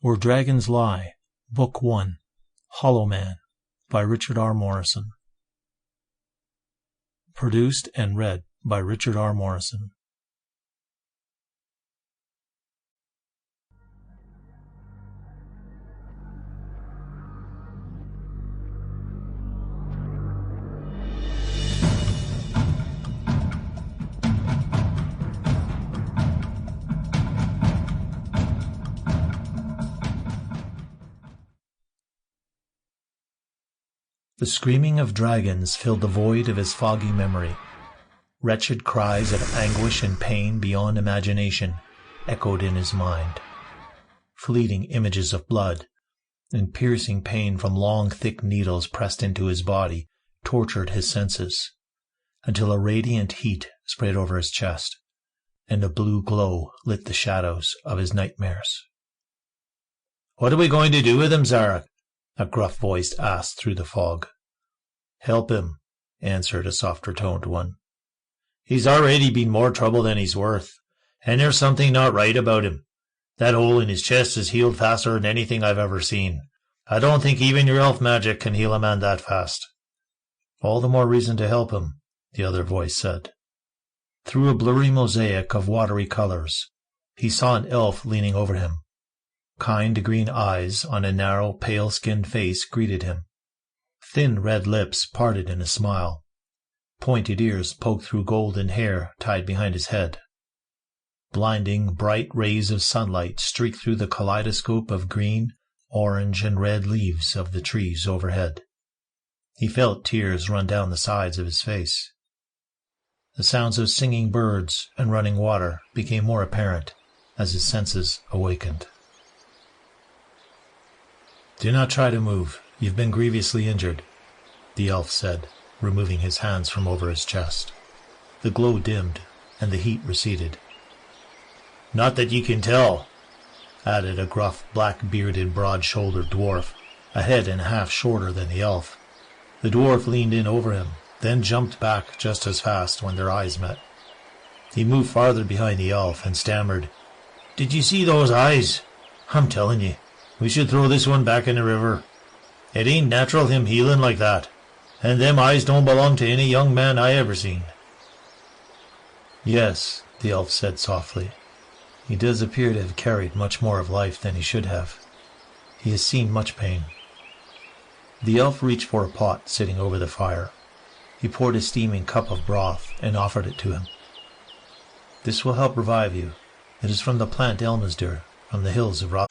Where Dragons Lie, Book 1, Hollow Man, by Richard R. Morrison. Produced and read by Richard R. Morrison. The screaming of dragons filled the void of his foggy memory. Wretched cries of anguish and pain beyond imagination echoed in his mind. Fleeting images of blood and piercing pain from long, thick needles pressed into his body tortured his senses, until a radiant heat spread over his chest, and a blue glow lit the shadows of his nightmares. "What are we going to do with him, Zarek?" a gruff voice asked through the fog. "Help him," answered a softer-toned one. "He's already been more trouble than he's worth, and there's something not right about him. That hole in his chest is healed faster than anything I've ever seen. I don't think even your elf magic can heal a man that fast." "All the more reason to help him," the other voice said. Through a blurry mosaic of watery colors, he saw an elf leaning over him. Kind green eyes on a narrow, pale-skinned face greeted him. Thin red lips parted in a smile. Pointed ears poked through golden hair tied behind his head. Blinding, bright rays of sunlight streaked through the kaleidoscope of green, orange, and red leaves of the trees overhead. He felt tears run down the sides of his face. The sounds of singing birds and running water became more apparent as his senses awakened. "Do not try to move. You've been grievously injured," the elf said, removing his hands from over his chest. The glow dimmed, and the heat receded. "Not that ye can tell," added a gruff, black-bearded, broad-shouldered dwarf, a head and a half shorter than the elf. The dwarf leaned in over him, then jumped back just as fast when their eyes met. He moved farther behind the elf and stammered, "Did you see those eyes? I'm telling ye, we should throw this one back in the river. It ain't natural him healing like that, and them eyes don't belong to any young man I ever seen." "Yes," the elf said softly. "He does appear to have carried much more of life than he should have. He has seen much pain." The elf reached for a pot sitting over the fire. He poured a steaming cup of broth and offered it to him. "This will help revive you. It is from the plant Elmasdur, from the hills of Rock."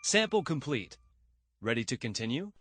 Sample complete. Ready to continue?